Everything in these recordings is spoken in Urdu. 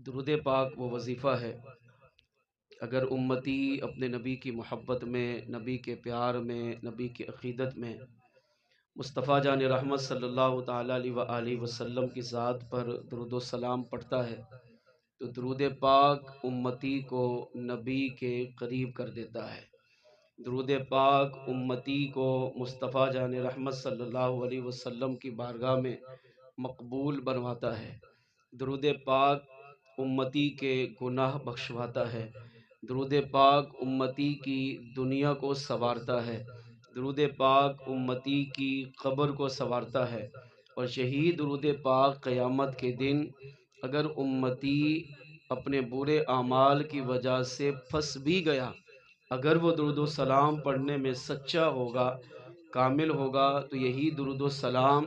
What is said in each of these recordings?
درود پاک وہ وظیفہ ہے، اگر امتی اپنے نبی کی محبت میں، نبی کے پیار میں، نبی کی عقیدت میں مصطفیٰ جان رحمت صلی اللہ تعالیٰ علیہ وآلہ وسلم کی ذات پر درود و سلام پڑھتا ہے تو درود پاک امتی کو نبی کے قریب کر دیتا ہے۔ درود پاک امتی کو مصطفیٰ جان رحمت صلی اللہ علیہ وسلم کی بارگاہ میں مقبول بنواتا ہے۔ درود پاک امتی کے گناہ بخشواتا ہے۔ درود پاک امتی کی دنیا کو سنوارتا ہے۔ درود پاک امتی کی قبر کو سنوارتا ہے، اور یہی درود پاک قیامت کے دن اگر امتی اپنے برے اعمال کی وجہ سے پھنس بھی گیا، اگر وہ درود و سلام پڑھنے میں سچا ہوگا، کامل ہوگا، تو یہی درود و سلام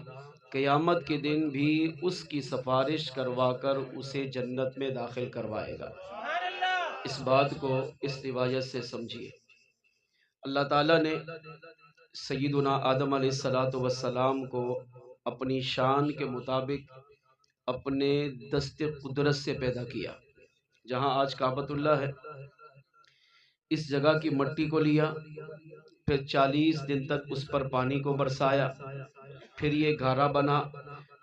قیامت کے دن بھی اس کی سفارش کروا کر اسے جنت میں داخل کروائے گا۔ اس بات کو اس روایت سے سمجھیے۔ اللہ تعالیٰ نے سیدنا آدم علیہ السلام کو اپنی شان کے مطابق اپنے دست قدرت سے پیدا کیا۔ جہاں آج کعبۃ اللہ ہے، اس جگہ کی مٹی کو لیا، پھر 40 دن تک اس پر پانی کو برسایا، پھر یہ گھارا بنا،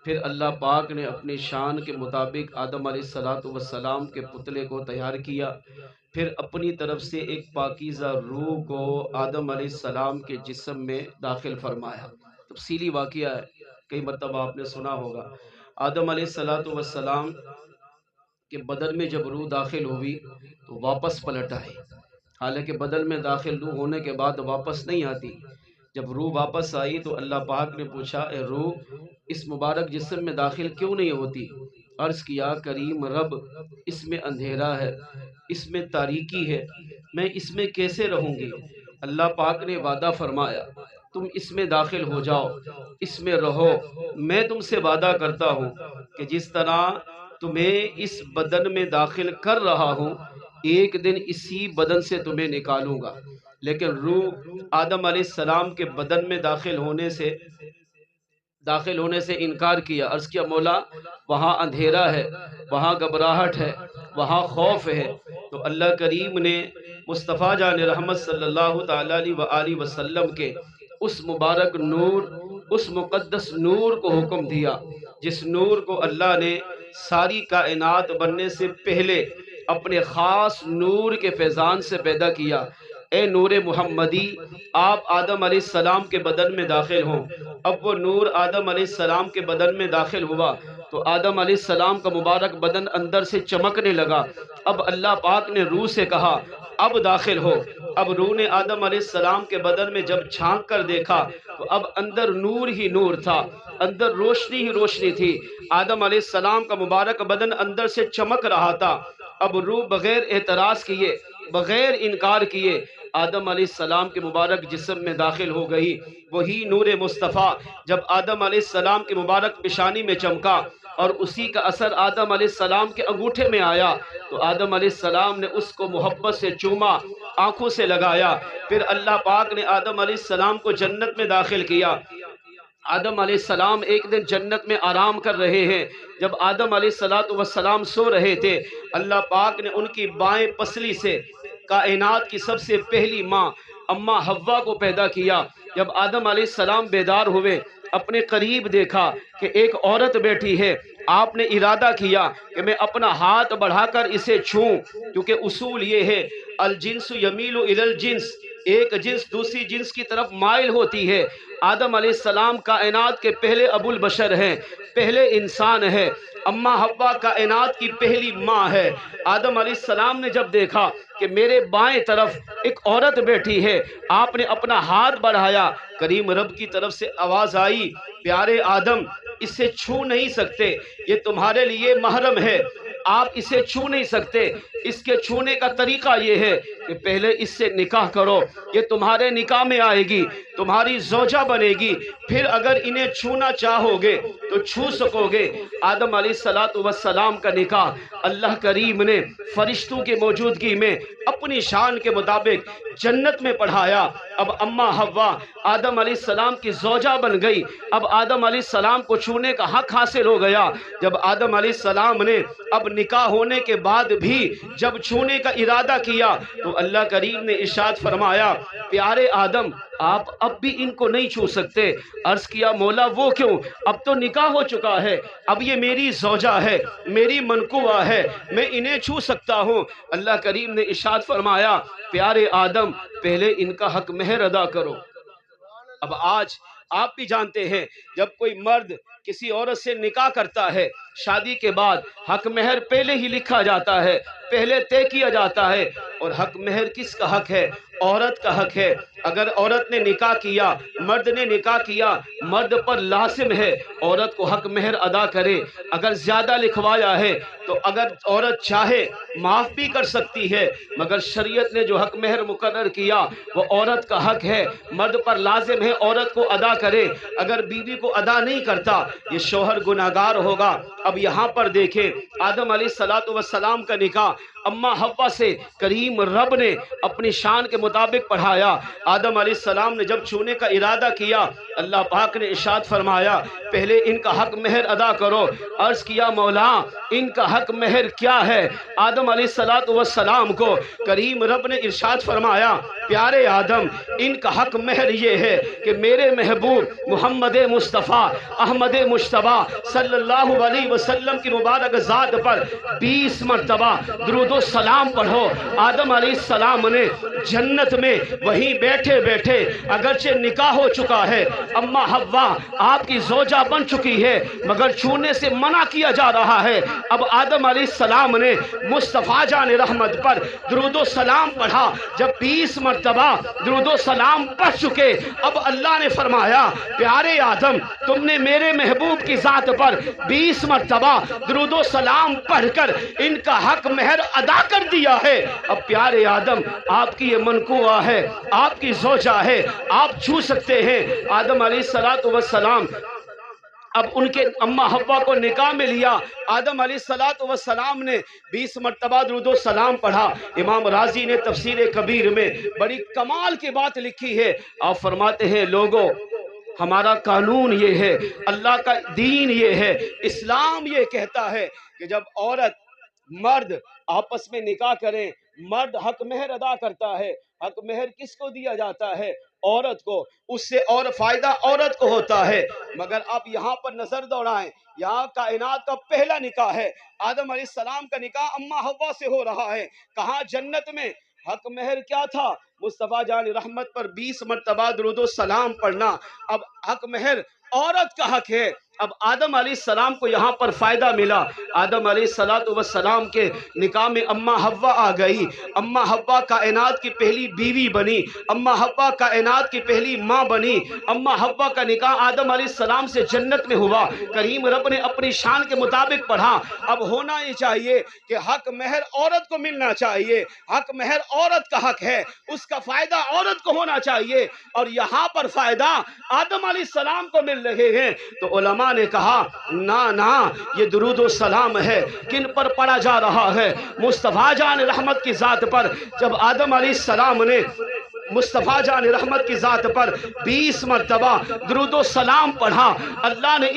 پھر اللہ پاک نے اپنی شان کے مطابق آدم علیہ السلام کے پتلے کو تیار کیا، پھر اپنی طرف سے ایک پاکیزہ روح کو آدم علیہ السلام کے جسم میں داخل فرمایا۔ تفصیلی واقعہ ہے، کئی مرتبہ آپ نے سنا ہوگا۔ آدم علیہ السلام کے بدن میں جب روح داخل ہوئی تو واپس پلٹ آئی، حالانکہ بدن میں داخل روح ہونے کے بعد واپس نہیں آتی۔ جب روح واپس آئی تو اللہ پاک نے پوچھا، اے روح اس مبارک جسم میں داخل کیوں نہیں ہوتی؟ عرض کیا، کریم رب، اس میں اندھیرا ہے، اس میں تاریکی ہے، میں اس میں کیسے رہوں گی؟ اللہ پاک نے وعدہ فرمایا، تم اس میں داخل ہو جاؤ، اس میں رہو، میں تم سے وعدہ کرتا ہوں کہ جس طرح تمہیں اس بدن میں داخل کر رہا ہوں، ایک دن اسی بدن سے تمہیں نکالوں گا۔ لیکن روح آدم علیہ السلام کے بدن میں داخل ہونے سے انکار کیا۔ عرض کیا، مولا وہاں اندھیرا ہے، وہاں گھبراہٹ ہے، وہاں خوف ہے۔ تو اللہ کریم نے مصطفیٰ جان رحمت صلی اللہ تعالیٰ علیہ وآلہ وسلم کے اس مبارک نور، اس مقدس نور کو حکم دیا، جس نور کو اللہ نے ساری کائنات بننے سے پہلے اپنے خاص نور کے فیضان سے پیدا کیا۔ اے نور محمدی، آپ آدم علیہ السلام کے بدن میں داخل ہوں۔ اب وہ نور آدم علیہ السلام کے بدن میں داخل ہوا تو آدم علیہ السلام کا مبارک بدن اندر سے چمکنے لگا۔ اب اللہ پاک نے روح سے کہا، اب داخل ہو۔ اب روح نے آدم علیہ السلام کے بدن میں جب جھانک کر دیکھا تو اب اندر نور ہی نور تھا، اندر روشنی ہی روشنی تھی۔ آدم علیہ السلام کا مبارک بدن اندر سے چمک رہا تھا۔ اب روح بغیر اعتراض کیے، بغیر انکار کیے آدم علیہ السلام کے مبارک جسم میں داخل ہو گئی۔ وہی نور مصطفیٰ جب آدم علیہ السلام کے مبارک پیشانی میں چمکا اور اسی کا اثر آدم علیہ السلام کے انگوٹھے میں آیا تو آدم علیہ السلام نے اس کو محبت سے چوما، آنکھوں سے لگایا۔ پھر اللہ پاک نے آدم علیہ السلام کو جنت میں داخل کیا۔ آدم علیہ السلام ایک دن جنت میں آرام کر رہے ہیں۔ جب آدم علیہ السلام سو رہے تھے، اللہ پاک نے ان کی بائیں پسلی سے کائنات کی سب سے پہلی ماں اماں حوا کو پیدا کیا۔ جب آدم علیہ السلام بیدار ہوئے، اپنے قریب دیکھا کہ ایک عورت بیٹھی ہے۔ آپ نے ارادہ کیا کہ میں اپنا ہاتھ بڑھا کر اسے چھوں، کیونکہ اصول یہ ہے، الجنس یمیل الی الجنس، ایک جنس دوسری جنس کی طرف مائل ہوتی ہے۔ آدم علیہ السلام کائنات کے پہلے ابو البشر ہیں، پہلے انسان ہے۔ اماں حوا کائنات کی پہلی ماں ہے۔ آدم علیہ السلام نے جب دیکھا کہ میرے بائیں طرف ایک عورت بیٹھی ہے، آپ نے اپنا ہاتھ بڑھایا، کریم رب کی طرف سے آواز آئی، پیارے آدم اسے چھو نہیں سکتے، یہ تمہارے لیے محرم ہے، آپ اسے چھو نہیں سکتے۔ اس کے چھونے کا طریقہ یہ ہے کہ کہ پہلے اس سے نکاح کرو، یہ تمہارے نکاح میں آئے گی، تمہاری زوجہ بنے گی، پھر اگر انہیں چھونا چاہو گے تو چھو سکو گے۔ آدم علیہ السلام کا نکاح اللہ کریم نے فرشتوں کی موجودگی میں اپنی شان کے مطابق جنت میں پڑھایا۔ اب اماں حوا آدم علیہ السلام کی زوجہ بن گئی، اب آدم علیہ السلام کو چھونے کا حق حاصل ہو گیا۔ جب آدم علیہ السلام نے اب نکاح ہونے کے بعد بھی جب چھونے کا ارادہ کیا تو اللہ کریم نے ارشاد فرمایا، پیارے آدم آپ اب بھی ان کو نہیں چھو سکتے۔ عرض کیا مولا وہ کیوں؟ اب تو نکاح ہو چکا ہے، اب یہ میری زوجہ ہے، میری منکوہ ہے، میں انہیں چھو سکتا ہوں۔ اللہ کریم نے ارشاد فرمایا، پیارے آدم پہلے ان کا حق مہر ادا کرو۔ اب آج آپ بھی جانتے ہیں جب کوئی مرد کسی عورت سے نکاح کرتا ہے، شادی کے بعد حق مہر پہلے ہی لکھا جاتا ہے، پہلے طے کیا جاتا ہے۔ اور حق مہر کس کا حق ہے؟ عورت کا حق ہے۔ اگر عورت نے نکاح کیا، مرد نے نکاح کیا، مرد پر لازم ہے عورت کو حق مہر ادا کرے۔ اگر زیادہ لکھوایا ہے تو اگر عورت چاہے معاف بھی کر سکتی ہے، مگر شریعت نے جو حق مہر مقرر کیا وہ عورت کا حق ہے، مرد پر لازم ہے عورت کو ادا کرے۔ اگر بیوی کو ادا نہیں کرتا یہ شوہر گناہگار ہوگا۔ اب یہاں پر دیکھیں آدم علیہ السلام کا نکاح اماں حوا سے کریم رب نے اپنی شان کے مطابق پڑھایا۔ آدم علیہ السلام نے جب چھونے کا ارادہ کیا اللہ پاک نے ارشاد فرمایا پہلے ان کا حق مہر ادا کرو۔ عرض کیا مولا ان کا حق مہر کیا ہے؟ آدم علیہ السلام کو کریم رب نے ارشاد فرمایا، پیارے آدم ان کا حق مہر یہ ہے کہ میرے محبوب محمد مصطفیٰ احمد مجتبیٰ صلی اللہ علیہ وسلم کی مبارک ذات پر 20 مرتبہ درود و سلام پڑھو۔ آدم علیہ السلام نے جنت میں وہیں بیٹھے بیٹھے اگرچہ نکاح ہو چکا ہے، اماں حوا آپ کی زوجہ بن چکی ہے، مگر چھونے سے منع کیا جا رہا ہے۔ اب آدم علیہ السلام نے مصطفیٰ جان رحمت پر درود و سلام پڑھا۔ جب 20 مرتبہ درود و سلام پڑھ چکے اب اللہ نے فرمایا، پیارے آدم تم نے میرے محبوب کی ذات پر 20 مرتبہ درود و سلام پڑھ کر ان کا حق مہر ادا کر دیا ہے۔ اب پیارے آدم آپ کی یہ منکوہ ہے، آپ کی زوجہ ہے، آپ چھو سکتے ہیں۔ آدم علیہ السلام اب ان کے اماں حوا کو نکاح میں لیا۔ آدم علیہ السلام نے 20 مرتبہ درود و سلام پڑھا۔ امام رازی نے تفسیر کبیر میں بڑی کمال کی بات لکھی ہے۔ آپ فرماتے ہیں لوگوں ہمارا قانون یہ ہے، اللہ کا دین یہ ہے، اسلام یہ کہتا ہے کہ جب عورت مرد آپس میں نکاح کریں، مرد حق مہر ادا کرتا ہے۔ حق مہر کس کو دیا جاتا ہے؟ عورت کو، اس سے اور فائدہ عورت کو ہوتا ہے۔ مگر آپ یہاں پر نظر دوڑائیں، یہاں کائنات کا پہلا نکاح ہے، آدم علیہ السلام کا نکاح اماں حوا سے ہو رہا ہے۔ کہاں؟ جنت میں۔ حق مہر کیا تھا؟ مصطفیٰ جان رحمت پر 20 مرتبہ درود و سلام پڑھنا۔ اب حق مہر عورت کا حق ہے۔ اب آدم علیہ السلام کو یہاں پر فائدہ ملا۔ آدم علیہ السلام کے نکاح میں اماں حوا آ گئی۔ اماں حوا کائنات کی پہلی بیوی بنی، اماں حوا کائنات کی پہلی ماں بنی۔ اماں حوا کا نکاح آدم علیہ السلام سے جنت میں ہوا۔ کریم رب نے اپنی شان کے مطابق پڑھا۔ اب ہونا یہ چاہیے کہ حق مہر عورت کو ملنا چاہیے، حق مہر عورت کا حق ہے، اس کا فائدہ عورت کو ہونا چاہیے، اور یہاں پر فائدہ آدم علیہ السلام کو مل رہے ہیں۔ تو علماء نے کہا نا یہ درود و سلام ہے کن پر پڑھا جا رہا ہے؟ مصطفیٰ جان رحمت کی ذات پر۔ جب آدم علیہ السلام نے مصطفیٰ جان رحمت کی ذات پر 20 مرتبہ درود و سلام پڑھا، اللہ نے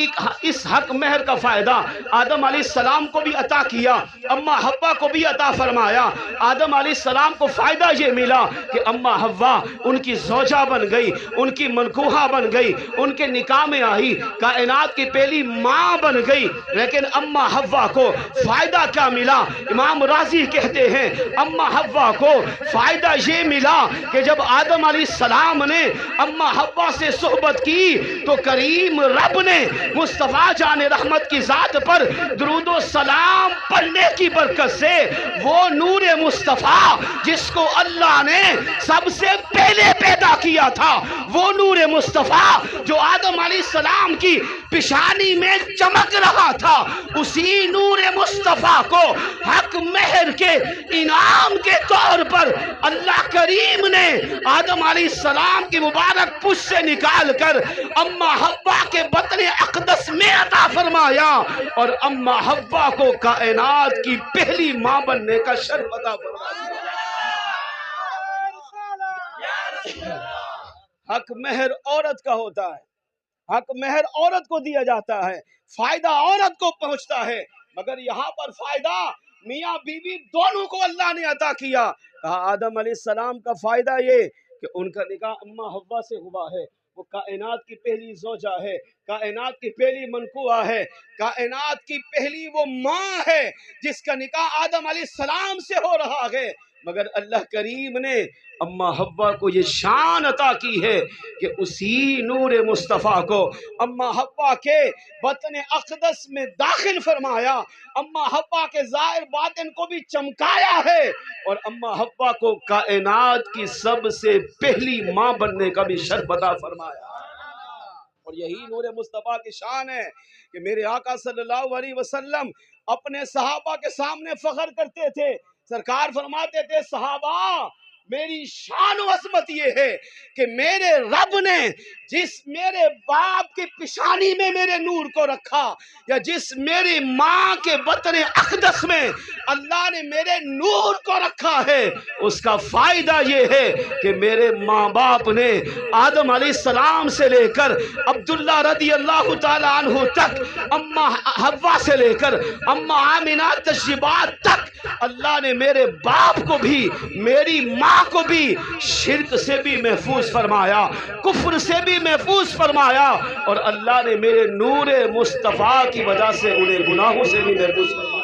اس حق مہر کا فائدہ آدم علیہ السلام کو بھی عطا کیا، اماں حوا کو بھی عطا فرمایا۔ آدم علیہ السلام کو فائدہ یہ ملا کہ اماں حوا ان کی زوجہ بن گئی، ان کی منکوہہ بن گئی، ان کے نکاح میں آئی، کائنات کی پہلی ماں بن گئی۔ لیکن اماں حوا کو فائدہ کیا ملا؟ امام رازی کہتے ہیں اماں حوا کو فائدہ یہ ملا کہ جب آدم علیہ السلام نے اماں حوا سے صحبت کی تو کریم رب نے مصطفیٰ جان رحمت کی ذات پر درود و سلام پڑھنے کی برکت سے وہ نور مصطفیٰ جس کو اللہ نے سب سے پہلے پیدا کیا تھا، وہ نور مصطفیٰ جو آدم علیہ السلام کی پیشانی میں چمک رہا تھا، اسی نور مصطفیٰ کو حق حق مہر کے انعام کے طور پر اللہ کریم نے آدم علیہ السلام کی مبارک پشت سے نکال کر اماں حوا کے بطن اقدس میں عطا فرمایا اور اماں حوا کو کائنات کی پہلی ماں بننے کا شرف عطا فرمایا۔ حق مہر عورت کا ہوتا ہے، حق مہر عورت کو دیا جاتا ہے، فائدہ عورت کو پہنچتا ہے، مگر یہاں پر فائدہ میاں بیوی دونوں کو اللہ نے عطا کیا۔ کہا آدم علیہ السلام کا فائدہ یہ کہ ان کا نکاح اماں حوا سے ہوا ہے، وہ کائنات کی پہلی زوجہ ہے، کائنات کی پہلی منقوہ ہے، کائنات کی پہلی وہ ماں ہے جس کا نکاح آدم علیہ السلام سے ہو رہا ہے، مگر اللہ کریم نے اماں حوا کو یہ شان عطا کی ہے کہ اسی نور مصطفیٰ کو اماں حوا کے بطن اقدس میں داخل فرمایا، اماں حوا کے ظاہر باطن کو بھی چمکایا ہے اور اماں حوا کو کائنات کی سب سے پہلی ماں بننے کا بھی شرف عطا فرمایا۔ اور یہی نور مصطفیٰ کی شان ہے کہ میرے آقا صلی اللہ علیہ وسلم اپنے صحابہ کے سامنے فخر کرتے تھے، سرکار فرماتے تھے صحابہ میری شان و عظمت یہ ہے کہ میرے رب نے جس میرے باپ کی پیشانی میں میرے نور کو رکھا یا جس میری ماں کے بطن اقدس میں اللہ نے میرے نور کو رکھا ہے، اس کا فائدہ یہ ہے کہ میرے ماں باپ نے آدم علیہ السلام سے لے کر عبداللہ رضی اللہ تعالی عنہ تک، اماں حوا سے لے کر اماں آمنہ تشریبات تک اللہ نے میرے باپ کو بھی میری ماں کو بھی شرک سے بھی محفوظ فرمایا، کفر سے بھی محفوظ فرمایا اور اللہ نے میرے نور مصطفیٰ کی وجہ سے انہیں گناہوں سے بھی محفوظ فرمایا۔